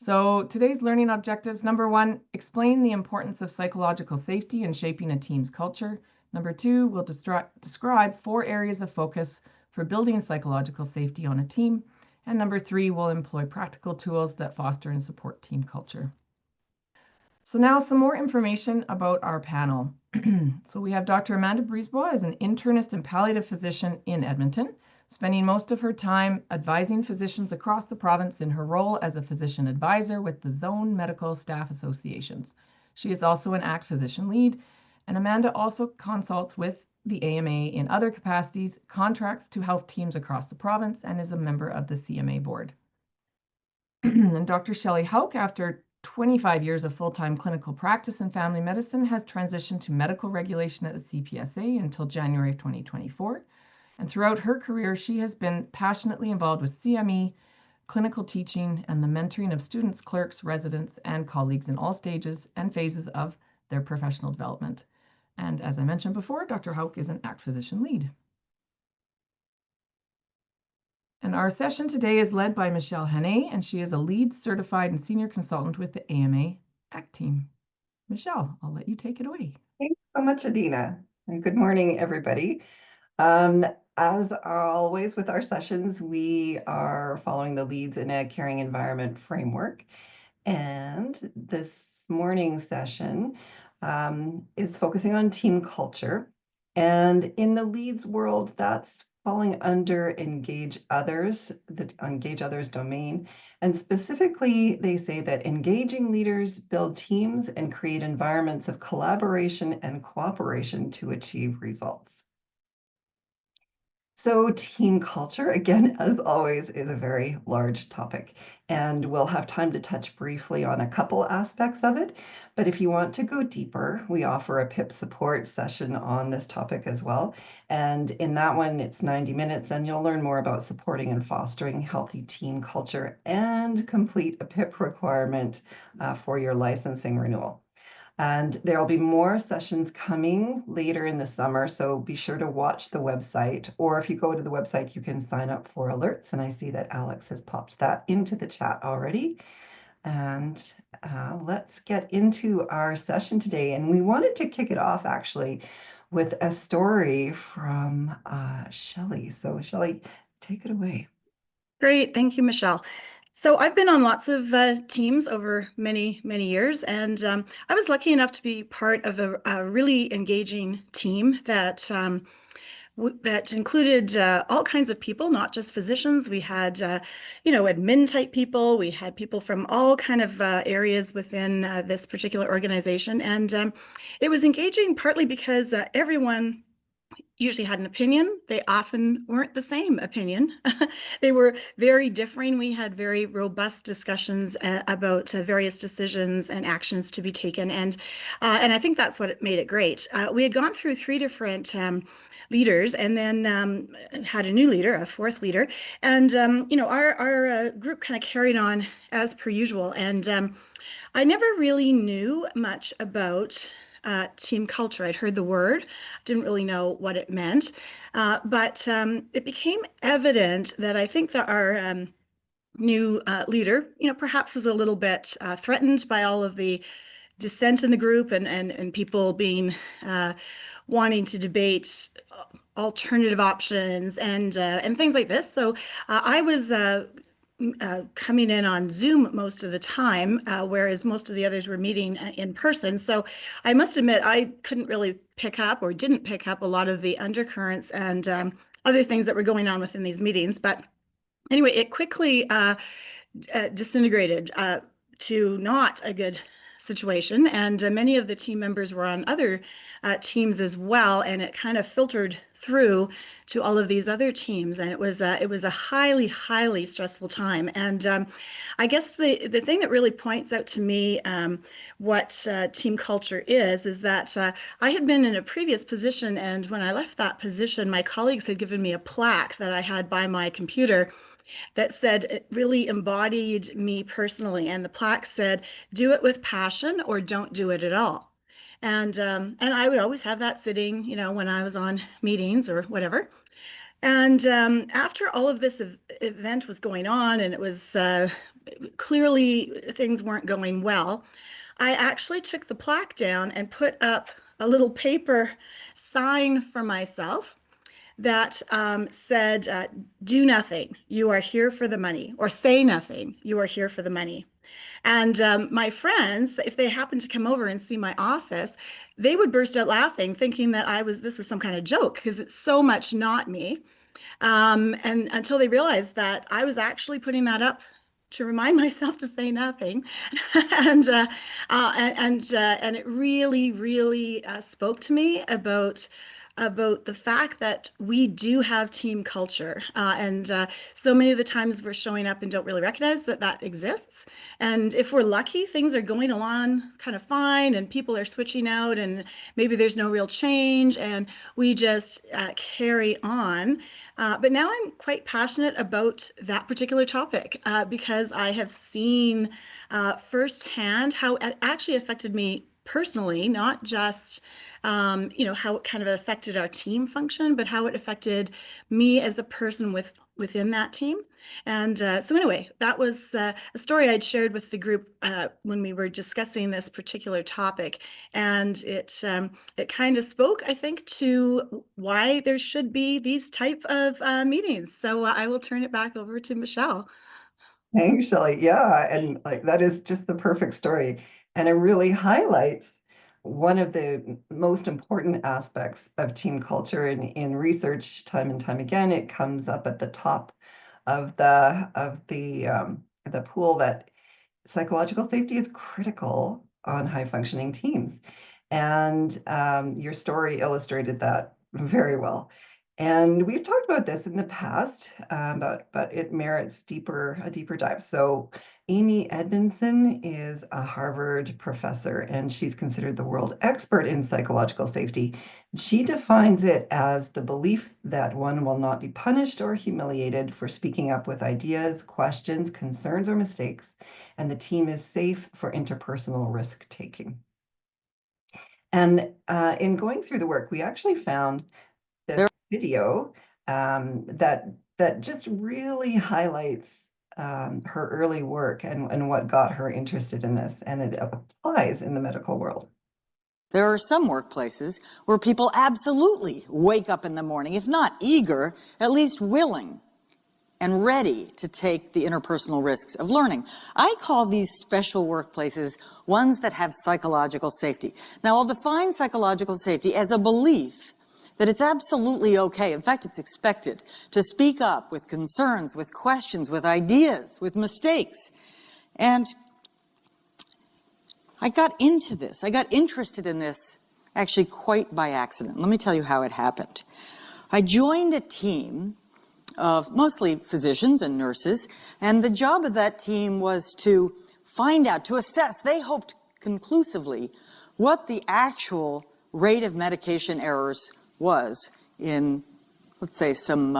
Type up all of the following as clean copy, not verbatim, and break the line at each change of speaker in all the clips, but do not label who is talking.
So today's learning objectives, number 1, explain the importance of psychological safety in shaping a team's culture. Number 2, we'll describe 4 areas of focus for building psychological safety on a team. And number 3, we'll employ practical tools that foster and support team culture. So now some more information about our panel. So we have Dr. Amanda Brisebois as an internist and palliative physician in Edmonton, spending most of her time advising physicians across the province in her role as a physician advisor with the Zone Medical Staff Associations. She is also an ACT physician lead, and Amanda also consults with the AMA in other capacities, contracts to health teams across the province, and is a member of the CMA board. And Dr. Shelley Houck, after 25 years of full-time clinical practice in family medicine, has transitioned to medical regulation at the CPSA until January of 2024. And throughout her career, she has been passionately involved with CME, clinical teaching, and the mentoring of students, clerks, residents, and colleagues in all stages and phases of their professional development. And as I mentioned before, Dr. Houck is an ACT physician lead. And our session today is led by Michelle Hannay, and she is a lead certified and senior consultant with the AMA ACT team. Michelle, I'll let you take it away.
Thanks so much, Adina. And good morning, everybody. As always with our sessions, we are following the Leads in a Caring Environment framework. And this morning's session is focusing on team culture. And in the Leads world, that's falling under Engage Others, the Engage Others domain. And specifically, they say that engaging leaders build teams and create environments of collaboration and cooperation to achieve results. So team culture, again, as always, is a very large topic, and we'll have time to touch briefly on a couple aspects of it. But if you want to go deeper, we offer a PIP support session on this topic as well. And in that one, it's 90 minutes, and you'll learn more about supporting and fostering healthy team culture and complete a PIP requirement for your licensing renewal. And there'll be more sessions coming later in the summer, so be sure to watch the website. Or if you go to the website, you can sign up for alerts. And I see that Alex has popped that into the chat already. And let's get into our session today. And we wanted to kick it off actually with a story from Shelley. So Shelley, take it away.
Great, thank you, Michelle. So I've been on lots of teams over many, many years, and I was lucky enough to be part of a really engaging team that that included all kinds of people, not just physicians. We had, admin type people. We had people from all kind of areas within this particular organization, and it was engaging partly because everyone usually had an opinion. They often weren't the same opinion. They were very differing. We had very robust discussions about various decisions and actions to be taken. And I think that's what made it great. We had gone through 3 different leaders and then had a new leader, a 4th leader. And, our group kind of carried on as per usual. And I never really knew much about team culture. I'd heard the word, didn't really know what it meant, but it became evident that I think that our new leader, perhaps is a little bit threatened by all of the dissent in the group and people being wanting to debate alternative options and things like this. So I was coming in on Zoom most of the time, whereas most of the others were meeting in person. So I must admit, I couldn't really pick up or didn't pick up a lot of the undercurrents and other things that were going on within these meetings. But anyway, it quickly disintegrated to not a good situation. And many of the team members were on other teams as well. And it kind of filtered through to all of these other teams. And it was a highly, highly stressful time. And I guess the thing that really points out to me what team culture is that I had been in a previous position. And when I left that position, my colleagues had given me a plaque that I had by my computer that said it really embodied me personally. And the plaque said, do it with passion or don't do it at all. And I would always have that sitting, when I was on meetings or whatever. And after all of this event was going on, and it was clearly things weren't going well, I actually took the plaque down and put up a little paper sign for myself that said, do nothing, you are here for the money, or say nothing, you are here for the money. And my friends, if they happened to come over and see my office, they would burst out laughing, thinking that this was some kind of joke, because it's so much not me. And until they realized that I was actually putting that up to remind myself to say nothing. And it really, really spoke to me about the fact that we do have team culture. So many of the times we're showing up and don't really recognize that exists. And if we're lucky, things are going along kind of fine and people are switching out and maybe there's no real change and we just carry on. But now I'm quite passionate about that particular topic because I have seen firsthand how it actually affected me personally, not just how it kind of affected our team function, but how it affected me as a person within that team. And so anyway, that was a story I'd shared with the group when we were discussing this particular topic. And it kind of spoke, I think, to why there should be these type of meetings. So I will turn it back over to Michelle.
Thanks, Shelley. Yeah, and like that is just the perfect story. And it really highlights one of the most important aspects of team culture. In research, time and time again, it comes up at the top of the pool that psychological safety is critical on high functioning teams. And your story illustrated that very well. And we've talked about this in the past, but it merits a deeper dive. So Amy Edmondson is a Harvard professor, and she's considered the world expert in psychological safety. She defines it as the belief that one will not be punished or humiliated for speaking up with ideas, questions, concerns, or mistakes, and the team is safe for interpersonal risk-taking. And in going through the work, we actually found this video that just really highlights her early work and what got her interested in this, and it applies in the medical world.
There are some workplaces where people absolutely wake up in the morning, if not eager, at least willing and ready to take the interpersonal risks of learning. I call these special workplaces ones that have psychological safety. Now, I'll define psychological safety as a belief that it's absolutely okay, in fact, it's expected, to speak up with concerns, with questions, with ideas, with mistakes. And I got into this. I got interested in this actually quite by accident. Let me tell you how it happened. I joined a team of mostly physicians and nurses, and the job of that team was to find out, to assess, they hoped conclusively, what the actual rate of medication errors was in, let's say, some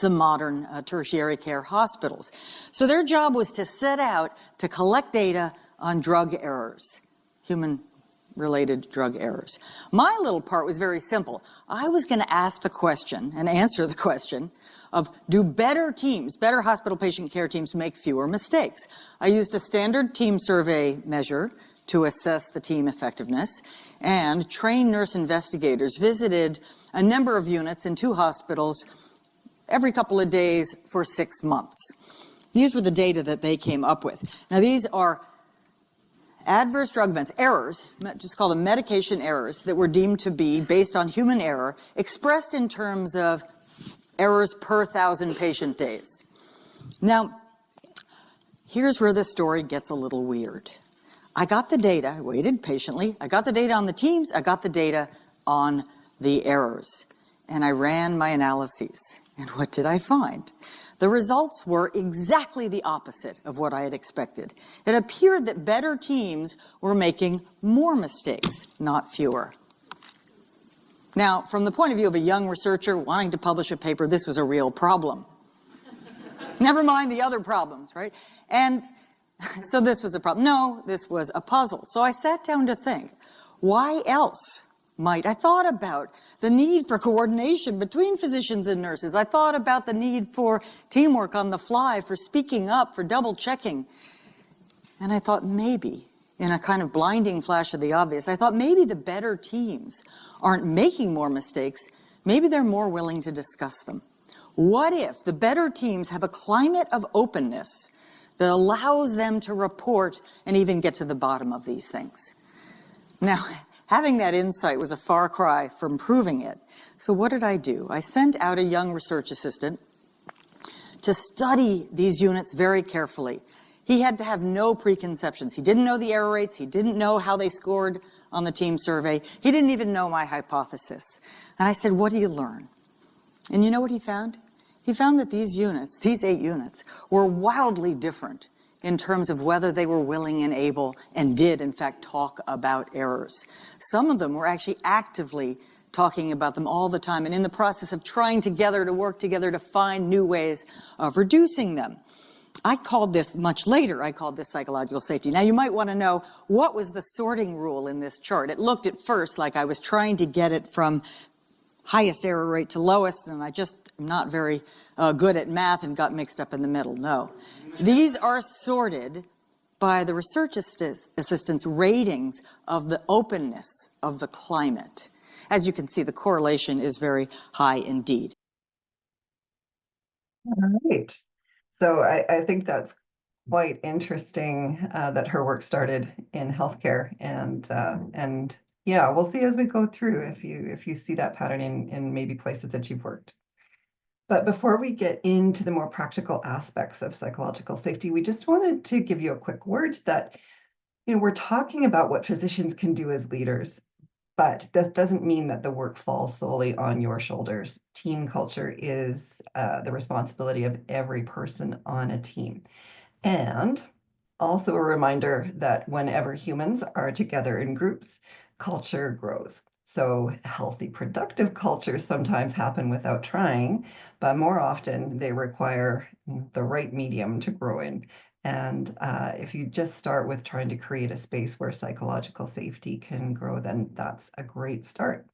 modern tertiary care hospitals. So their job was to set out to collect data on drug errors, human-related drug errors. My little part was very simple. I was going to ask the question and answer the question of, do better teams, better hospital patient care teams, make fewer mistakes? I used a standard team survey measure to assess the team effectiveness, and trained nurse investigators visited a number of units in 2 hospitals every couple of days for 6 months. These were the data that they came up with. Now, these are adverse drug events, errors, just call them medication errors, that were deemed to be based on human error, expressed in terms of errors per 1,000 patient days. Now, here's where the story gets a little weird. I got the data, I waited patiently, I got the data on the teams, I got the data on the errors, and I ran my analyses. And what did I find? The results were exactly the opposite of what I had expected. It appeared that better teams were making more mistakes, not fewer. Now, from the point of view of a young researcher wanting to publish a paper, this was a real problem. Never mind the other problems, right? And so this was a problem. No, this was a puzzle. So I sat down to think, why else might. I thought about the need for coordination between physicians and nurses. I thought about the need for teamwork on the fly, for speaking up, for double checking. And I thought maybe, in a kind of blinding flash of the obvious, I thought maybe the better teams aren't making more mistakes. Maybe they're more willing to discuss them. What if the better teams have a climate of openness that allows them to report and even get to the bottom of these things? Now, having that insight was a far cry from proving it. So what did I do? I sent out a young research assistant to study these units very carefully. He had to have no preconceptions. He didn't know the error rates. He didn't know how they scored on the team survey. He didn't even know my hypothesis. And I said, what do you learn? And you know what he found? He found that these units, these 8 units, were wildly different in terms of whether they were willing and able and did, in fact, talk about errors. Some of them were actually actively talking about them all the time and in the process of trying together to work together to find new ways of reducing them. I called this, much later, I called this psychological safety. Now, you might want to know, what was the sorting rule in this chart? It looked at first like I was trying to get it from highest error rate to lowest, and I just am not very good at math and got mixed up in the middle. No. These are sorted by the research assistant's ratings of the openness of the climate. As you can see, the correlation is very high indeed.
All right. So I think that's quite interesting that her work started in healthcare, and yeah, we'll see as we go through if you see that pattern in maybe places that you've worked. But before we get into the more practical aspects of psychological safety, we just wanted to give you a quick word that, we're talking about what physicians can do as leaders, but that doesn't mean that the work falls solely on your shoulders. Team culture is the responsibility of every person on a team. And also a reminder that whenever humans are together in groups, culture grows. So healthy, productive cultures sometimes happen without trying, but more often they require the right medium to grow in. And if you just start with trying to create a space where psychological safety can grow, then that's a great start.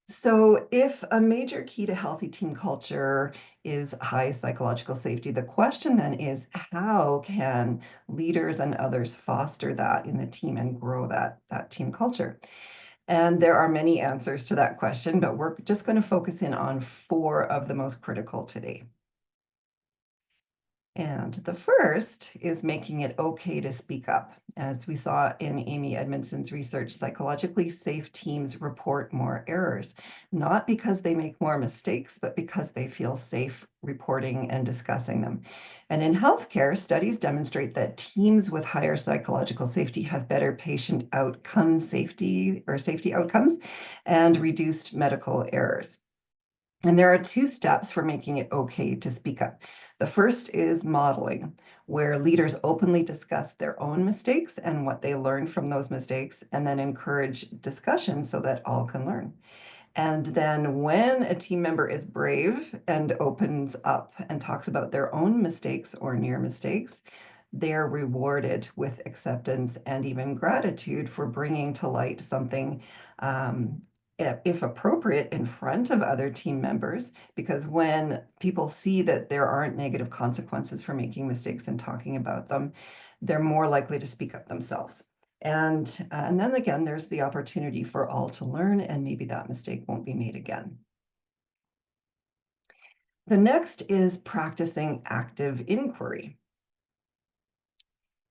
So if a major key to healthy team culture is high psychological safety, the question then is, how can leaders and others foster that in the team and grow that team culture? And there are many answers to that question, but we're just going to focus in on 4 of the most critical today. And the first is making it okay to speak up. As we saw in Amy Edmondson's research, psychologically safe teams report more errors, not because they make more mistakes, but because they feel safe reporting and discussing them. And in healthcare, studies demonstrate that teams with higher psychological safety have better patient outcome safety outcomes and reduced medical errors. And there are 2 steps for making it okay to speak up. The first is modeling, where leaders openly discuss their own mistakes and what they learned from those mistakes, and then encourage discussion so that all can learn. And then when a team member is brave and opens up and talks about their own mistakes or near mistakes, they're rewarded with acceptance and even gratitude for bringing to light something if appropriate, in front of other team members, because when people see that there aren't negative consequences for making mistakes and talking about them, they're more likely to speak up themselves. And then again, there's the opportunity for all to learn, and maybe that mistake won't be made again. The next is practicing active inquiry.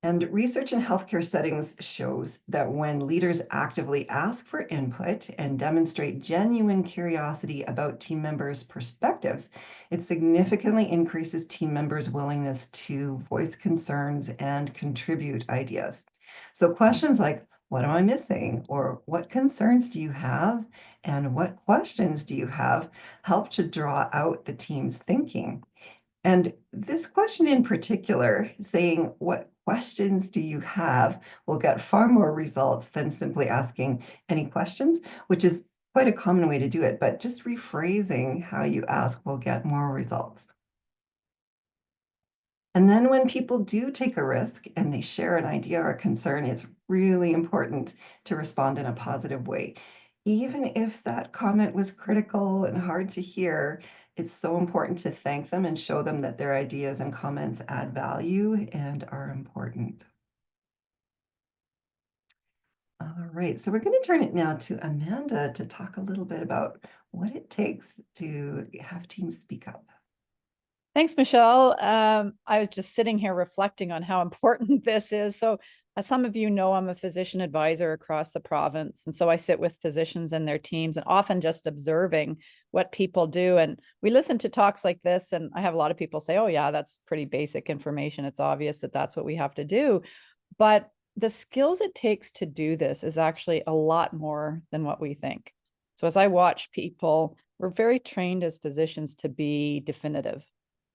And research in healthcare settings shows that when leaders actively ask for input and demonstrate genuine curiosity about team members' perspectives, it significantly increases team members' willingness to voice concerns and contribute ideas. So questions like, what am I missing? Or what concerns do you have? And what questions do you have? Help to draw out the team's thinking. And this question in particular, saying, what questions do you have, will get far more results than simply asking any questions, which is quite a common way to do it, but just rephrasing how you ask will get more results. And then when people do take a risk and they share an idea or a concern, it's really important to respond in a positive way. Even if that comment was critical and hard to hear, it's so important to thank them and show them that their ideas and comments add value and are important. All right, so we're going to turn it now to Amanda to talk a little bit about what it takes to have teams speak up.
Thanks, Michelle. I was just sitting here reflecting on how important this is. So, as some of you know, I'm a physician advisor across the province. And so I sit with physicians and their teams and often just observing what people do. And we listen to talks like this. And I have a lot of people say, oh, yeah, that's pretty basic information. It's obvious that that's what we have to do. But the skills it takes to do this is actually a lot more than what we think. So, as I watch people, we're very trained as physicians to be definitive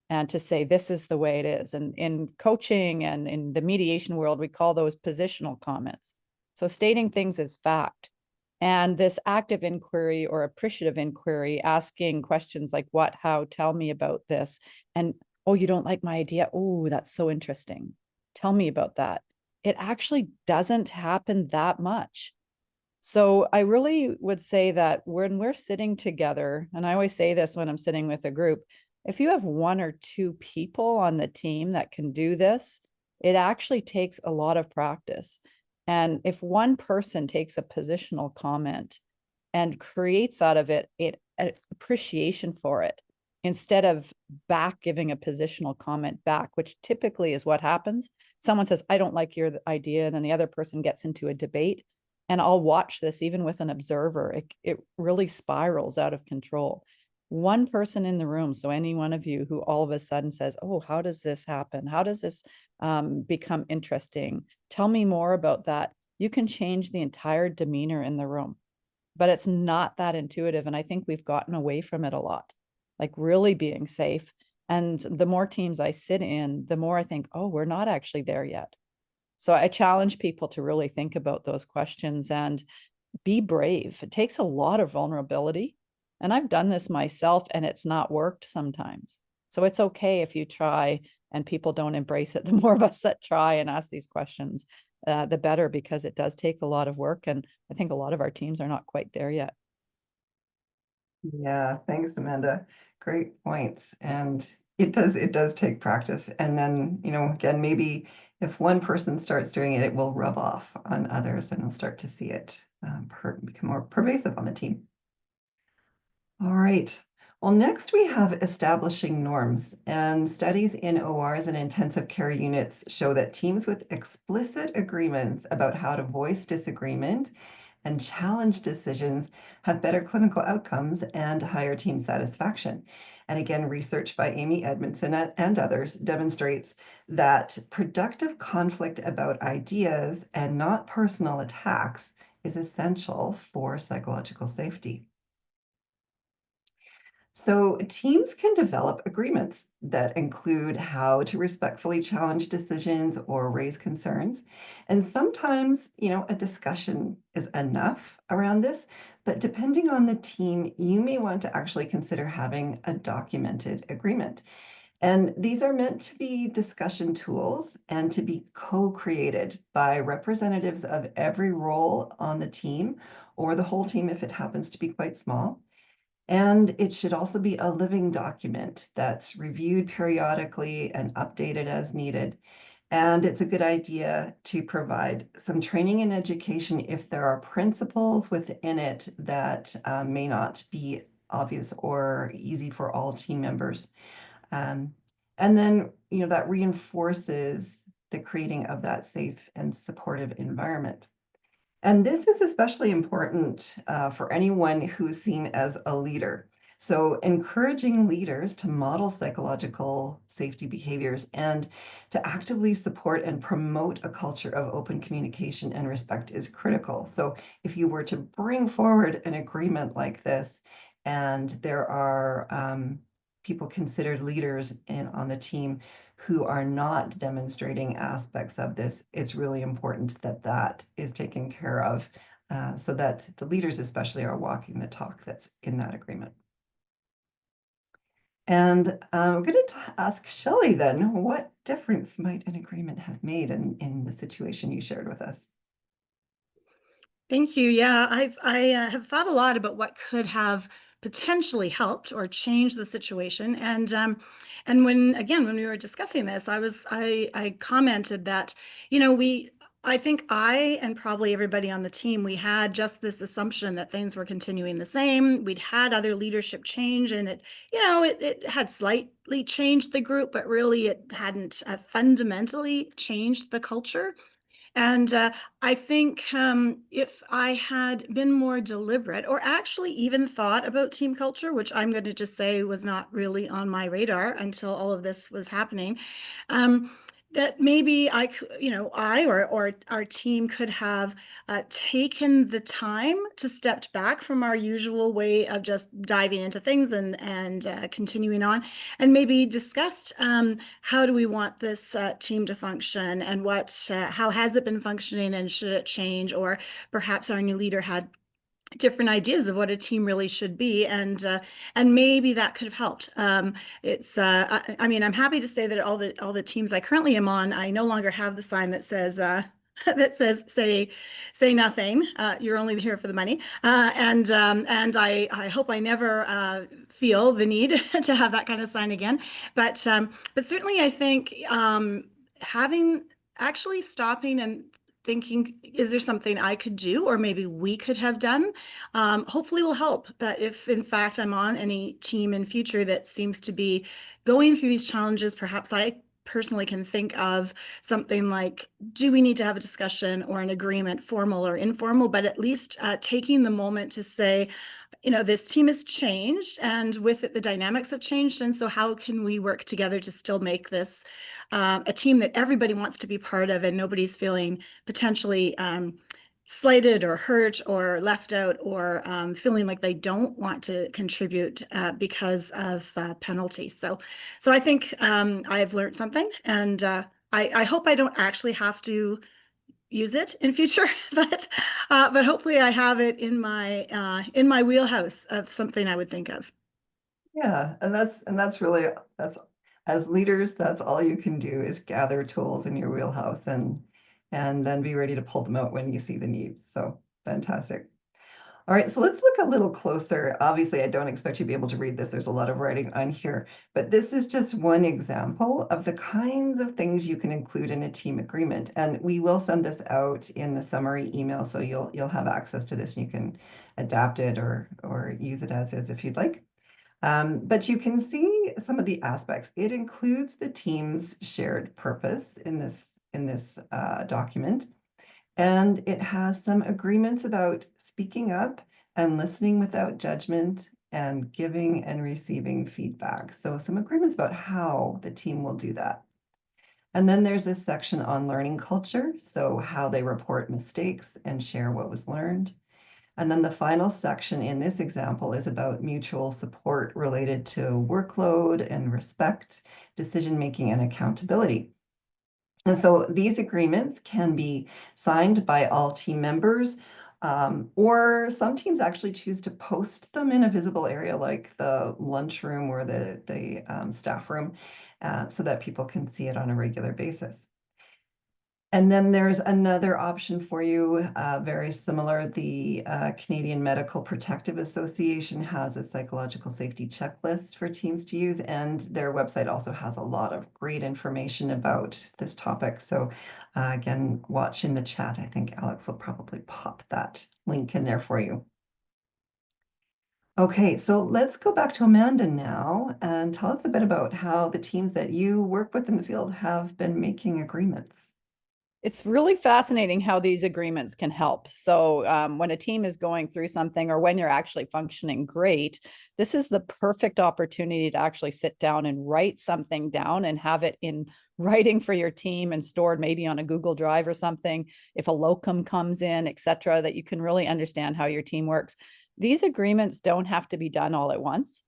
and to say this is the way it is. And in coaching and in the mediation world, we call those positional comments. So stating things as fact. And this active inquiry or appreciative inquiry, asking questions like what, how, tell me about this. And, oh, you don't like my idea? Oh, that's so interesting. Tell me about that. It actually doesn't happen that much. So I really would say that when we're sitting together, and I always say this when I'm sitting with a group, if you have one or two people on the team that can do this, it actually takes a lot of practice. And if one person takes a positional comment and creates out of it an appreciation for it, instead of back giving a positional comment back, which typically is what happens. Someone says, I don't like your idea, and then the other person gets into a debate. And I'll watch this even with an observer. It really spirals out of control. One person in the room, so any one of you who all of a sudden says, oh, how does this happen? How does this become interesting? Tell me more about that. You can change the entire demeanor in the room, but it's not that intuitive. And I think we've gotten away from it a lot, like really being safe. And the more teams I sit in, the more I think, oh, we're not actually there yet. So I challenge people to really think about those questions and be brave. It takes a lot of vulnerability. And I've done this myself and it's not worked sometimes. So it's okay if you try and people don't embrace it. The more of us that try and ask these questions, the better, because it does take a lot of work. And I think a lot of our teams are not quite there yet.
Yeah, thanks, Amanda. Great points. And it does take practice. And then, again, maybe if one person starts doing it, it will rub off on others and we'll start to see it become more pervasive on the team. All right. Well, next we have establishing norms, and studies in ORs and intensive care units show that teams with explicit agreements about how to voice disagreement and challenge decisions have better clinical outcomes and higher team satisfaction. And again, research by Amy Edmondson and others demonstrates that productive conflict about ideas and not personal attacks is essential for psychological safety. So teams can develop agreements that include how to respectfully challenge decisions or raise concerns. And sometimes, a discussion is enough around this, but depending on the team, you may want to actually consider having a documented agreement. And these are meant to be discussion tools and to be co-created by representatives of every role on the team or the whole team if it happens to be quite small. And it should also be a living document that's reviewed periodically and updated as needed. And it's a good idea to provide some training and education if there are principles within it that may not be obvious or easy for all team members. And then, that reinforces the creating of that safe and supportive environment. And this is especially important for anyone who is seen as a leader. So encouraging leaders to model psychological safety behaviors and to actively support and promote a culture of open communication and respect is critical. So if you were to bring forward an agreement like this, and there are people considered leaders on the team who are not demonstrating aspects of this, it's really important that that is taken care of so that the leaders especially are walking the talk that's in that agreement. And I'm going to ask Shelley then, what difference might an agreement have made in the situation you shared with us?
Thank you. Yeah, I have thought a lot about what could have potentially helped or changed the situation. And when we were discussing this, I commented that, you know, I think I and probably everybody on the team, we had just this assumption that things were continuing the same. We'd had other leadership change, and it had slightly changed the group, but really it hadn't fundamentally changed the culture. And I think if I had been more deliberate or actually even thought about team culture, which I'm going to just say was not really on my radar until all of this was happening, um, that maybe I or our team could have taken the time to step back from our usual way of just diving into things and continuing on, and maybe discussed how do we want this team to function, and how has it been functioning, and should it change, or perhaps our new leader had different ideas of what a team really should be, and maybe that could have helped. I mean, I'm happy to say that all the teams I currently am on, I no longer have the sign that says that says say nothing. You're only here for the money. And I hope I never feel the need to have that kind of sign again. But certainly I think having actually stopping and thinking, is there something I could do, or maybe we could have done, hopefully will help. That if in fact I'm on any team in future that seems to be going through these challenges, perhaps I personally can think of something like, do we need to have a discussion or an agreement, formal or informal, but at least taking the moment to say, you know, this team has changed, and with it, the dynamics have changed. And so how can we work together to still make this a team that everybody wants to be part of, and nobody's feeling potentially slighted or hurt or left out, or feeling like they don't want to contribute because of penalties. So I think I've learned something, and I hope I don't actually have to use it in future, but hopefully I have it in my wheelhouse of something I would think of.
Yeah, and that's really, that's, as leaders, that's all you can do, is gather tools in your wheelhouse and then be ready to pull them out when you see the needs. So fantastic. All right, so let's look a little closer. Obviously, I don't expect you to be able to read this. There's a lot of writing on here, but this is just one example of the kinds of things you can include in a team agreement. And we will send this out in the summary email, so you'll have access to this and you can adapt it or use it as is if you'd like. But you can see some of the aspects. It includes the team's shared purpose in this document. And it has some agreements about speaking up and listening without judgment and giving and receiving feedback. So some agreements about how the team will do that. And then there's this section on learning culture, so how they report mistakes and share what was learned. And then the final section in this example is about mutual support related to workload and respect, decision-making, and accountability. And so these agreements can be signed by all team members, or some teams actually choose to post them in a visible area like the lunchroom or the staff room, so that people can see it on a regular basis. And then there's another option for you, very similar. The Canadian Medical Protective Association has a psychological safety checklist for teams to use, and their website also has a lot of great information about this topic. So again, watch in the chat. I think Alex will probably pop that link in there for you. Okay, so let's go back to Amanda now and tell us a bit about how the teams that you work with in the field have been making agreements.
It's really fascinating how these agreements can help. So when a team is going through something, or when you're actually functioning great, this is the perfect opportunity to actually sit down and write something down and have it in writing for your team and stored maybe on a Google Drive or something. If a locum comes in, etc., that you can really understand how your team works. These agreements don't have to be done all at once.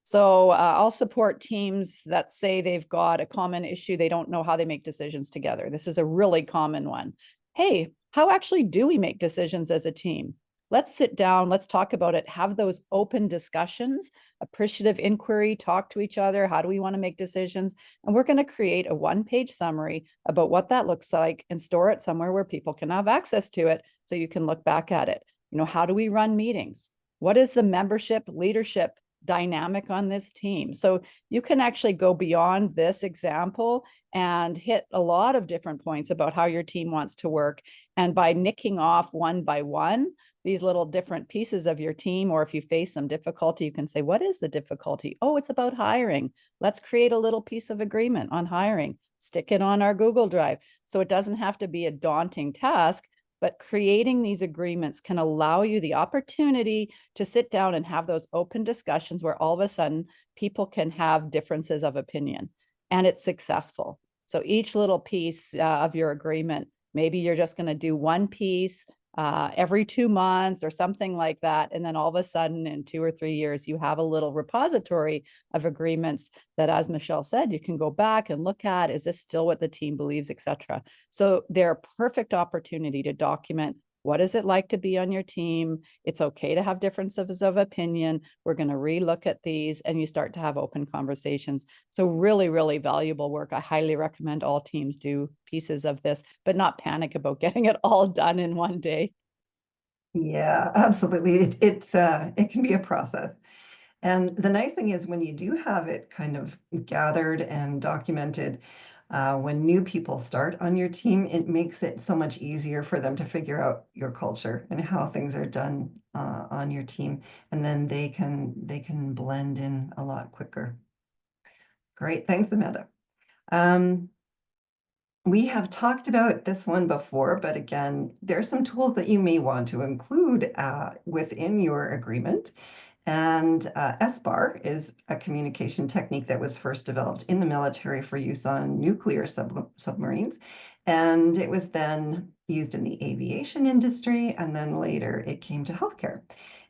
So I'll support teams that say they've got a common issue. They don't know how they make decisions together. This is a really common one. Hey, how actually do we make decisions as a team? let's sit down, let's talk about it, have those open discussions, appreciative inquiry, talk to each other. How do we want to make decisions? And we're going to create a one-page summary about what that looks like and store it somewhere where people can have access to it so you can look back at it. You know, how do we run meetings? What is the membership leadership dynamic on this team? So you can actually go beyond this example and hit a lot of different points about how your team wants to work. And by nicking off one by one, these little different pieces of your team, or if you face some difficulty, you can say, what is the difficulty? Oh, it's about hiring. Let's create a little piece of agreement on hiring, stick it on our Google Drive. So it doesn't have to be a daunting task, but creating these agreements can allow you the opportunity to sit down and have those open discussions where all of a sudden people can have differences of opinion and it's successful. So each little piece of your agreement, maybe you're just going to do one piece every 2 months or something like that. And then all of a sudden in 2 or 3 years, you have a little repository of agreements that, as Michelle said, you can go back and look at, is this still what the team believes, etc. So they're a perfect opportunity to document, what is it like to be on your team? It's okay to have differences of opinion. We're going to relook at these, and you start to have open conversations. So really, really valuable work. I highly recommend all teams do pieces of this, but not panic about getting it all done in one day.
Yeah, absolutely. It can be a process. And the nice thing is when you do have it kind of gathered and documented, when new people start on your team, it makes it so much easier for them to figure out your culture and how things are done on your team. And then they can blend in a lot quicker. Great, thanks, Amanda. We have talked about this one before, but again, there's some tools that you may want to include within your agreement. And SBAR is a communication technique that was first developed in the military for use on nuclear submarines. And it was then used in the aviation industry, and then later it came to healthcare.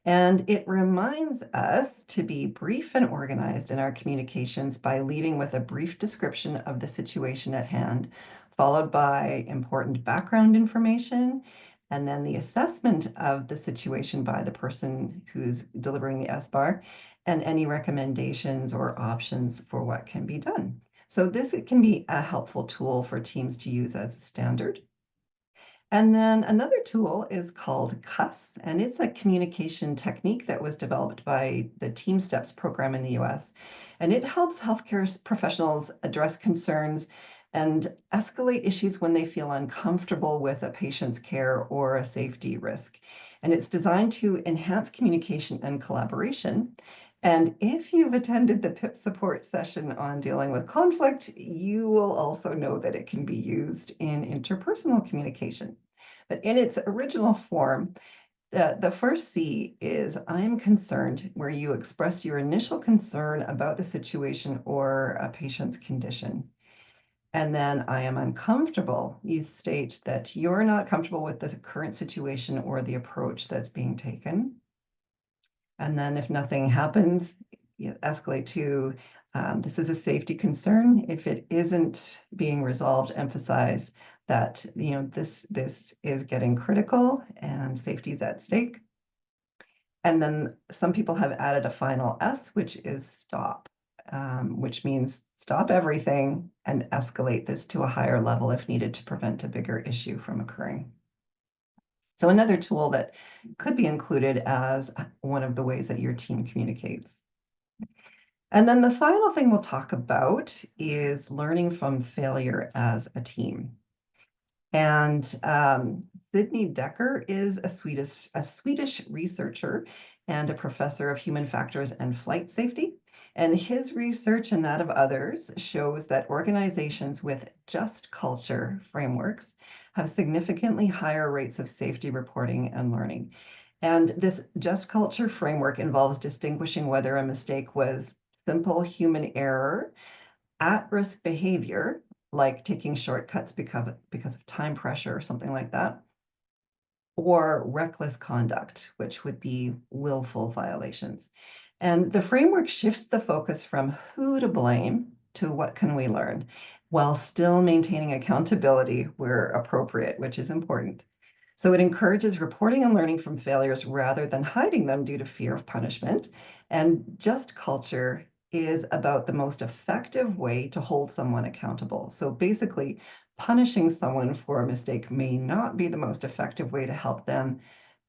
And it reminds us to be brief and organized in our communications by leading with a brief description of the situation at hand, followed by important background information, and then the assessment of the situation by the person who's delivering the SBAR, and any recommendations or options for what can be done. So this can be a helpful tool for teams to use as a standard. And then another tool is called CUS, and it's a communication technique that was developed by the Team Steps program in the US. And it helps healthcare professionals address concerns and escalate issues when they feel uncomfortable with a patient's care or a safety risk. And it's designed to enhance communication and collaboration. And if you've attended the PIP support session on dealing with conflict, you will also know that it can be used in interpersonal communication. But in its original form, the first C is I'm concerned, where you express your initial concern about the situation or a patient's condition. And then I am uncomfortable. You state that you're not comfortable with the current situation or the approach that's being taken. And then if nothing happens, you escalate to this is a safety concern. If it isn't being resolved, emphasize that this is getting critical and safety is at stake. And then some people have added a final S, which is stop, which means stop everything and escalate this to a higher level if needed to prevent a bigger issue from occurring. So another tool that could be included as one of the ways that your team communicates. And then the final thing we'll talk about is learning from failure as a team. And Sydney Decker is a Swedish researcher and a professor of human factors and flight safety. And his research and that of others shows that organizations with just culture frameworks have significantly higher rates of safety reporting and learning. And this just culture framework involves distinguishing whether a mistake was simple human error, at-risk behavior, like taking shortcuts because of time pressure or something like that, or reckless conduct, which would be willful violations. And the framework shifts the focus from who to blame to what can we learn, while still maintaining accountability where appropriate, which is important. So it encourages reporting and learning from failures rather than hiding them due to fear of punishment. And just culture is about the most effective way to hold someone accountable. So basically, punishing someone for a mistake may not be the most effective way to help them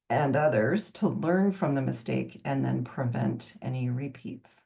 and others to learn from the mistake and then prevent any repeats.